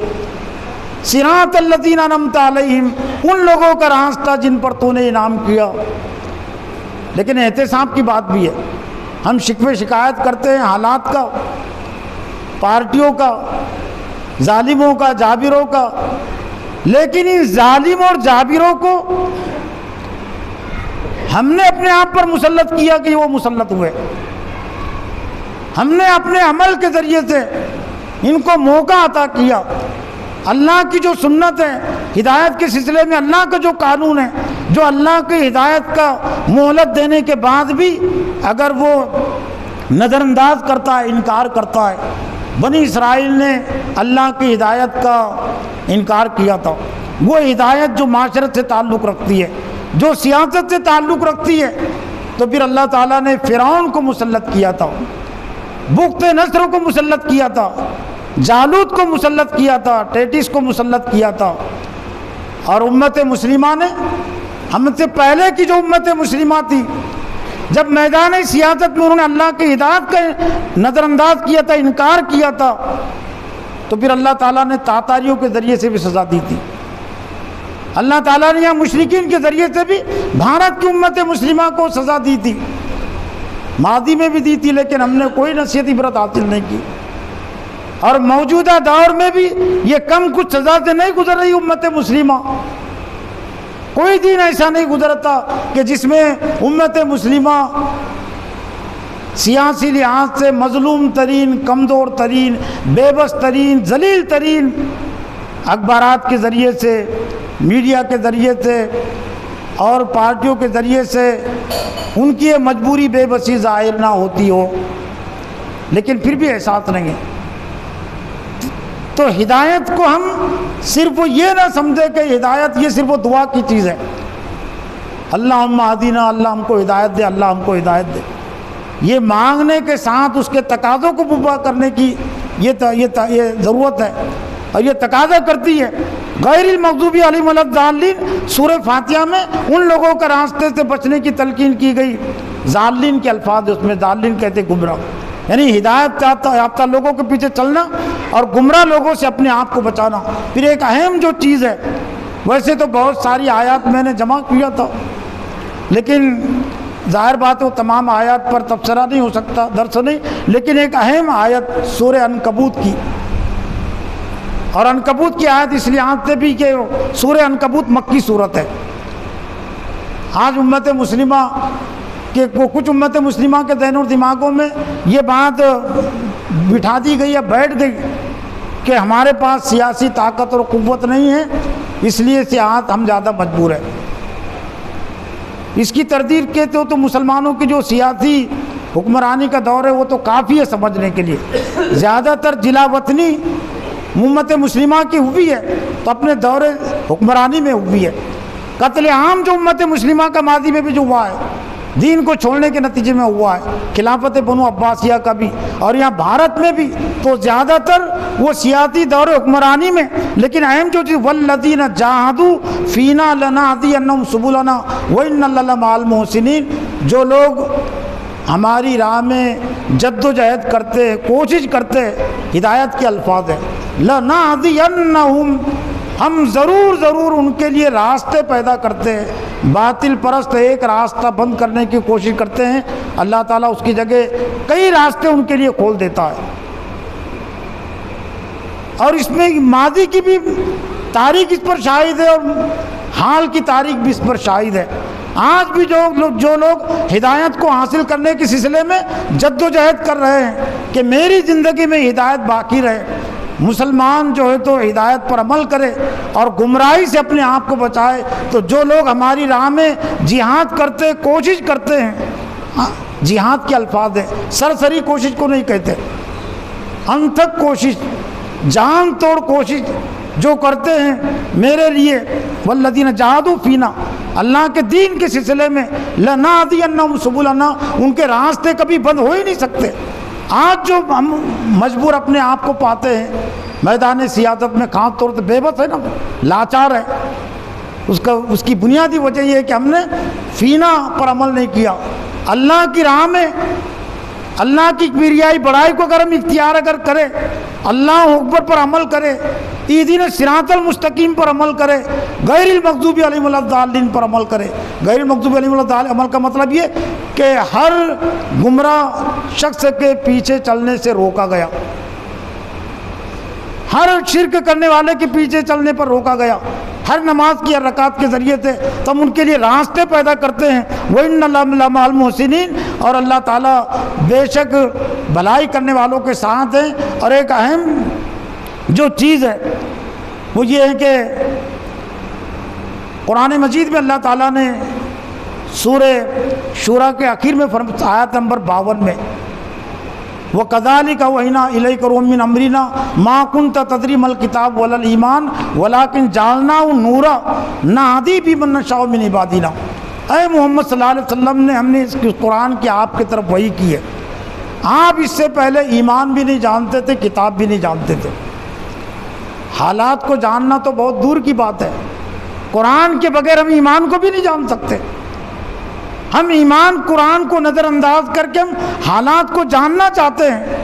صراط الذین انعمت علیہم، ان لوگوں کا راستہ جن پر تو نے انعام کیا۔ لیکن احتساب کی بات بھی ہے، ہم شکوے شکایت کرتے ہیں حالات کا، پارٹیوں کا، ظالموں کا، جابروں کا، لیکن ان ظالم اور جابروں کو ہم نے اپنے آپ پر مسلط کیا کہ وہ مسلط ہوئے، ہم نے اپنے عمل کے ذریعے سے ان کو موقع عطا کیا۔ اللہ کی جو سنت ہے ہدایت کے سلسلے میں، اللہ کا جو قانون ہے، جو اللہ کی ہدایت کا مہلت دینے کے بعد بھی اگر وہ نظر انداز کرتا ہے، انکار کرتا ہے، بنی اسرائیل نے اللہ کی ہدایت کا انکار کیا تھا۔ وہ ہدایت جو معاشرت سے تعلق رکھتی ہے، جو سیاست سے تعلق رکھتی ہے، تو پھر اللہ تعالیٰ نے فرعون کو مسلط کیا تھا، بخت نصر کو مسلط کیا تھا، جالوت کو مسلط کیا تھا، ٹیٹس کو مسلط کیا تھا۔ اور امت مسلمہ نے، ہم سے پہلے کی جو امت مسلمہ تھی، جب میدان سیاست میں انہوں نے اللہ کی ہدایت کا نظر انداز کیا تھا، انکار کیا تھا، تو پھر اللہ تعالیٰ نے تاتاریوں کے ذریعے سے بھی سزا دی تھی۔ اللہ تعالیٰ نے یہاں مشرکین کے ذریعے سے بھی بھارت کی امت مسلمہ کو سزا دی تھی، ماضی میں بھی دی تھی، لیکن ہم نے کوئی نصیحت عبرت حاصل نہیں کی۔ اور موجودہ دور میں بھی یہ کم کچھ سزا سے نہیں گزر رہی امت مسلمہ۔ کوئی دن ایسا نہیں گزرتا کہ جس میں امت مسلمہ سیاسی لحاظ سے مظلوم ترین، کمزور ترین، بے بس ترین، ذلیل ترین، اخبارات کے ذریعے سے، میڈیا کے ذریعے سے اور پارٹیوں کے ذریعے سے ان کی یہ مجبوری بے بسی ظاہر نہ ہوتی ہو، لیکن پھر بھی احساس نہیں ہے۔ تو ہدایت کو ہم صرف یہ نہ سمجھے کہ ہدایت یہ صرف دعا کی چیز ہے، اللہم اہدنا، اللہ ہم کو ہدایت دے، اللہ ہم کو ہدایت دے، یہ مانگنے کے ساتھ اس کے تقاضوں کو پورا کرنے کی یہ ضرورت ہے، اور یہ تقاضا کرتی ہے۔ غیر المغضوب علیہم ولا الضالین، سورہ فاتحہ میں ان لوگوں کا راستے سے بچنے کی تلقین کی گئی، ضالین کے الفاظ اس میں، ضالین کہتے گمراہ، یعنی ہدایت یافتہ لوگوں کے پیچھے چلنا اور گمراہ لوگوں سے اپنے آپ کو بچانا۔ پھر ایک اہم جو چیز ہے، ویسے تو بہت ساری آیات میں نے جمع کیا تھا، لیکن ظاہر بات ہے وہ تمام آیات پر تبصرہ نہیں ہو سکتا، درس نہیں، لیکن ایک اہم آیت سورہ عنکبوت کی، اور عنکبوت کی آیت اس لحاظ سے بھی کہ سورہ عنکبوت مکی صورت ہے۔ آج امت مسلمہ کہ کچھ امت مسلمہ کے ذہن و دماغوں میں یہ بات بٹھا دی گئی یا بیٹھ گئی کہ ہمارے پاس سیاسی طاقت اور قوت نہیں ہے، اس لیے سیاست ہم زیادہ مجبور ہے۔ اس کی تردید کہتے ہو تو مسلمانوں کی جو سیاسی حکمرانی کا دور ہے وہ تو کافی ہے سمجھنے کے لیے، زیادہ تر جلا وطنی امت مسلمہ کی ہوئی ہے تو اپنے دور حکمرانی میں ہوئی ہے۔ قتل عام جو امت مسلمہ کا ماضی میں بھی جو ہوا ہے دین کو چھوڑنے کے نتیجے میں ہوا ہے، خلافت بنو عباسیہ کا بھی، اور یہاں بھارت میں بھی تو زیادہ تر وہ سیاسی دور حکمرانی میں، لیکن اہم جو چیز والذین جاہدوا فینا لنہدینہم سبلنا وان اللہ لمع المحسنین، جو لوگ ہماری راہ میں جد و جہد کرتے، کوشش کرتے، ہدایت کے الفاظ ہیں لنہدینہم، ہم ضرور ان کے لیے راستے پیدا کرتے ہیں، باطل پرست ایک راستہ بند کرنے کی کوشش کرتے ہیں، اللہ تعالیٰ اس کی جگہ کئی راستے ان کے لیے کھول دیتا ہے۔ اور اس میں ماضی کی بھی تاریخ اس پر شاہد ہے اور حال کی تاریخ بھی اس پر شاہد ہے۔ آج بھی جو لوگ ہدایت کو حاصل کرنے کے سلسلے میں جد و جہد کر رہے ہیں کہ میری زندگی میں ہدایت باقی رہے، مسلمان جو ہے تو ہدایت پر عمل کرے اور گمراہی سے اپنے آپ کو بچائے، تو جو لوگ ہماری راہ میں جہاد کرتے، کوشش کرتے ہیں، جہاد کے الفاظ ہیں، سرسری کوشش کو نہیں کہتے، انتھک کوشش، جان توڑ کوشش جو کرتے ہیں میرے لیے، والذین جاہدوا فینا، اللہ کے دین کے سلسلے میں لنہدینہم سبلنا، ان کے راستے کبھی بند ہو ہی نہیں سکتے۔ آج جو ہم مجبور اپنے آپ کو پاتے ہیں میدان سیاست میں، کھانپ توڑتے، بے بس ہے نا، لاچار ہے، اس کی بنیادی وجہ یہ ہے کہ ہم نے فینا پر عمل نہیں کیا۔ اللہ کی راہ میں اللہ کی کبریائی بڑائی کو اگر ہم اختیار کرے، اللہ اکبر پر عمل کرے، اہدنا الصراط المستقیم پر عمل کرے، غیر المغضوب علیہم ولا الضالین پر عمل کرے۔ غیر المغضوب علیہم ولا الضالین عمل کا مطلب یہ کہ ہر گمراہ شخص کے پیچھے چلنے سے روکا گیا، ہر شرک کرنے والے کے پیچھے چلنے پر روکا گیا، ہر نماز کی رکعت کے ذریعے سے تو ہم ان کے لیے راستے پیدا کرتے ہیں۔ وَإِنَّ اللَّهَ لَمَعَ الْمُحْسِنِينَ، اور اللہ تعالیٰ بے شک بھلائی کرنے والوں کے ساتھ ہیں۔ اور ایک اہم جو چیز ہے وہ یہ ہے کہ قرآن مجید میں اللہ تعالیٰ نے سورہ شورى کے آخر میں آیت نمبر 52 میں وَكَذَلِكَ أَوْحَيْنَا إِلَيْكَ رُوحًا مِّنْ أَمْرِنَا مَا كُنْتَ تَدْرِي مَا الْكِتَابُ وَلَا الْإِيمَانُ وَلَكِنْ جَعَلْنَاهُ نُورًا نَهْدِي بِهِ مَن نَّشَاءُ مِنْ عِبَادِنَا۔ اے محمد صلی اللہ علیہ وسلم نے ہم نے اس قرآن کی آپ کی طرف وحی کی ہے، آپ اس سے پہلے ایمان بھی نہیں جانتے تھے، کتاب بھی نہیں جانتے تھے، حالات کو جاننا تو بہت دور کی بات ہے، قرآن کے بغیر ہم ایمان کو بھی نہیں جان سکتے۔ ہم ایمان قرآن کو نظر انداز کر کے ہم حالات کو جاننا چاہتے ہیں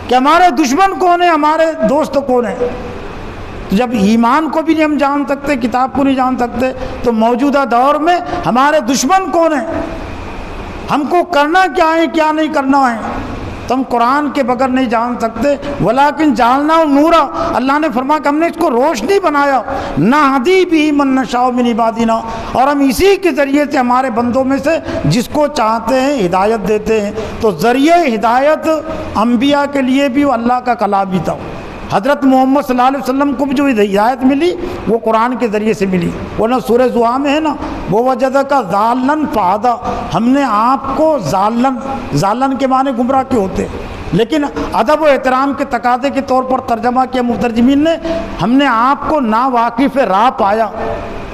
کہ ہمارے دشمن کون ہیں، ہمارے دوست کون ہیں۔ جب ایمان کو بھی نہیں ہم جان سکتے، کتاب کو نہیں جان سکتے، تو موجودہ دور میں ہمارے دشمن کون ہیں، ہم کو کرنا کیا ہے، کیا نہیں کرنا ہے، تو ہم قرآن کے بغیر نہیں جان سکتے۔ ولیکن جعلناہ نورا، اللہ نے فرمایا کہ ہم نے اس کو روشنی بنایا، نہدی بہ من نشاء من عبادنا، اور ہم اسی کے ذریعے سے ہمارے بندوں میں سے جس کو چاہتے ہیں ہدایت دیتے ہیں۔ تو ذریعہ ہدایت انبیاء کے لیے بھی اللہ کا کلام بھی تھا، حضرت محمد صلی اللہ علیہ وسلم کو بھی جو ہدایت ملی وہ قرآن کے ذریعے سے ملی، ورنہ سورہ زحا میں ہے نا وَوَجَدَكَ ضَالًّا فَهَدَىٰ، ہم نے آپ کو ضالن کے معنی گمراہ کے ہوتے، لیکن ادب و احترام کے تقاضے کے طور پر ترجمہ کیا مترجمین نے، ہم نے آپ کو ناواقف راہ پایا،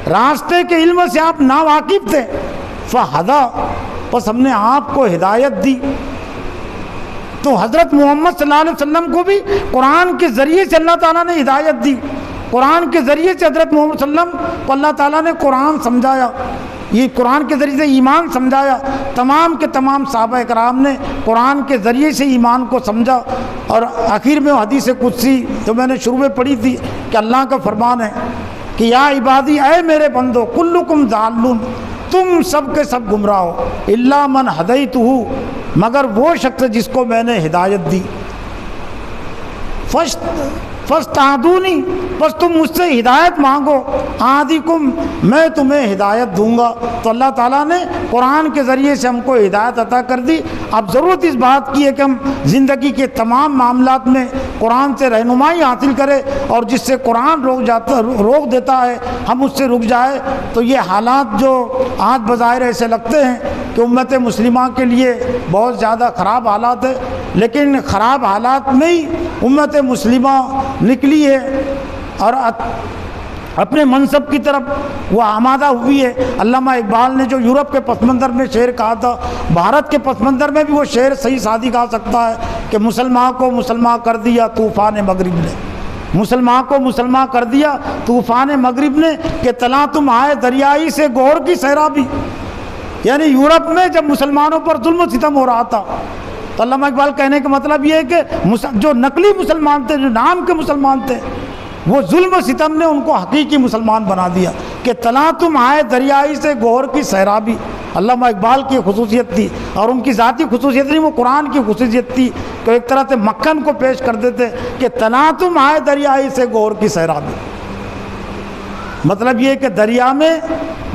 راستے کے علم سے آپ ناواقف تھے، فَهَدَىٰ، بس ہم نے آپ کو ہدایت دی۔ تو حضرت محمد صلی اللہ علیہ وسلم کو بھی قرآن کے ذریعے سے اللہ تعالیٰ نے ہدایت دی، قرآن کے ذریعے سے حضرت محمد صلی اللہ علیہ وسلم کو اللہ تعالیٰ نے قرآن سمجھایا، یہ قرآن کے ذریعے سے ایمان سمجھایا۔ تمام کے تمام صحابہ کرام نے قرآن کے ذریعے سے ایمان کو سمجھا۔ اور آخر میں وہ حدیث قدسی جو میں نے شروع میں پڑھی تھی کہ اللہ کا فرمان ہے کہ یا عبادی، اے میرے بندو، کلکم ضالون، تم سب کے سب گمراہ ہو، الا من ہدیتہ، مگر وہ شخص جس کو میں نے ہدایت دی، فاستہدونی، بس تم مجھ سے ہدایت مانگو، اہدکم، میں تمہیں ہدایت دوں گا۔ تو اللہ تعالیٰ نے قرآن کے ذریعے سے ہم کو ہدایت عطا کر دی۔ اب ضرورت اس بات کی ہے کہ ہم زندگی کے تمام معاملات میں قرآن سے رہنمائی حاصل کریں، اور جس سے قرآن روک دیتا ہے ہم اس سے رک جائے۔ تو یہ حالات جو آج بظاہر ایسے لگتے ہیں کہ امت مسلمہ کے لیے بہت زیادہ خراب حالات ہے، لیکن خراب حالات میں ہی امت مسلمہ نکلی ہے، اور اپنے منصب کی طرف وہ آمادہ ہوئی ہے۔ علامہ اقبال نے جو یورپ کے پس منظر میں شعر کہا تھا، بھارت کے پس منظر میں بھی وہ شعر صحیح سادی کہا سکتا ہے کہ مسلمان کو مسلمان کر دیا طوفان مغرب نے، مسلمان کو مسلمان کر دیا طوفان مغرب نے، کہ تلا تم آئے دریائی سے گور کی سیرابی۔ یعنی یورپ میں جب مسلمانوں پر ظلم و ستم ہو رہا تھا تو علامہ اقبال کہنے کا مطلب یہ ہے کہ جو نقلی مسلمان تھے، جو نام کے مسلمان تھے، وہ ظلم و ستم نے ان کو حقیقی مسلمان بنا دیا، کہ تلا تم آئے دریائی سے گور کی سیرابی۔ علامہ اقبال کی خصوصیت تھی، اور ان کی ذاتی خصوصیت نہیں، وہ قرآن کی خصوصیت تھی کہ ایک طرح سے مکھن کو پیش کر دیتے کہ تلا تم آئے دریائی سے گور کی سیرابی۔ مطلب یہ کہ دریا میں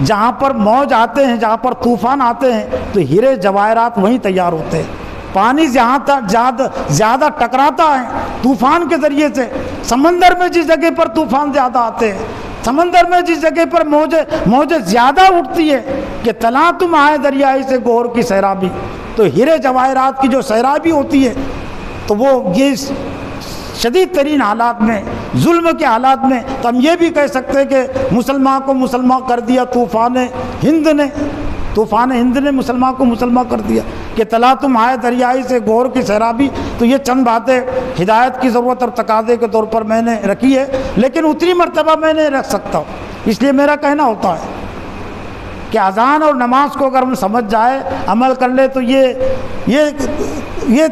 جہاں پر موج آتے ہیں، جہاں پر طوفان آتے ہیں، تو ہیرے جواہرات وہیں تیار ہوتے ہیں۔ پانی جہاں تک زیادہ ٹکراتا ہے طوفان کے ذریعے سے، سمندر میں جس جگہ پر طوفان زیادہ آتے ہیں، سمندر میں جس جگہ پر موجیں زیادہ اٹھتی ہے، کہ تلا تم آئے دریائی سے گور کی سیرابی، تو ہیرے جواہرات کی جو سیرابی ہوتی ہے، تو وہ یہ شدید ترین حالات میں، ظلم کے حالات میں، تو ہم یہ بھی کہہ سکتے ہیں کہ مسلمان کو مسلمان کر دیا طوفان ہند نے، طوفان ہند نے مسلمان کو مسلمان کر دیا، کہ تلا تم آئے دریائی سے گور کی سیرابی۔ تو یہ چند باتیں ہدایت کی ضرورت اور تقاضے کے طور پر میں نے رکھی ہے، لیکن اتنی مرتبہ میں نہیں رکھ سکتا ہوں، اس لیے میرا کہنا ہوتا ہے کہ اذان اور نماز کو اگر ہم سمجھ جائے، عمل کر لے، تو یہ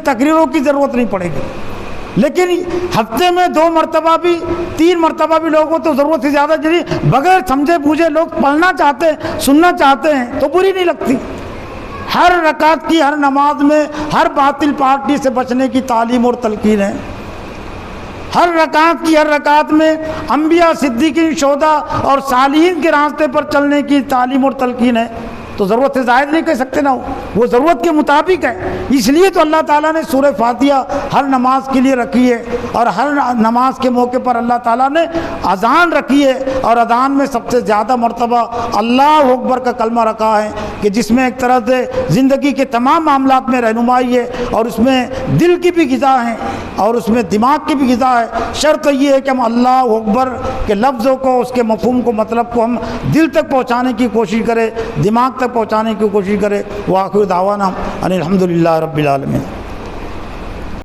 تقریروں کی ضرورت نہیں پڑے گی۔ لیکن ہفتے میں 2 مرتبہ بھی 3 مرتبہ بھی لوگوں کو تو ضرورت سے زیادہ بغیر سمجھے بوجھے لوگ پڑھنا چاہتے ہیں، سننا چاہتے ہیں، تو بری نہیں لگتی۔ ہر رکعت کی، ہر نماز میں ہر باطل پارٹی سے بچنے کی تعلیم اور تلقین ہے۔ ہر رکعت کی، ہر رکعت میں انبیاء، صدیقین، شہداء اور صالحین کے راستے پر چلنے کی تعلیم اور تلقین ہے۔ تو ضرورت سے زائد نہیں کہہ سکتے نا، وہ ضرورت کے مطابق ہے۔ اس لیے تو اللہ تعالیٰ نے سورہ فاتحہ ہر نماز کے لیے رکھی ہے، اور ہر نماز کے موقع پر اللہ تعالیٰ نے اذان رکھی ہے، اور اذان میں سب سے زیادہ مرتبہ اللہ اکبر کا کلمہ رکھا ہے، کہ جس میں ایک طرح سے زندگی کے تمام معاملات میں رہنمائی ہے، اور اس میں دل کی بھی غذا ہے اور اس میں دماغ کی بھی غذا ہے۔ شرط یہ ہے کہ ہم اللہ اکبر کے لفظوں کو، اس کے مفہوم کو، مطلب کو ہم دل تک پہنچانے کی کوشش کریں، دماغ تک پہنچانے کی کوشش کرے۔ وآخر دعوانا ان الحمد للہ رب العالمین۔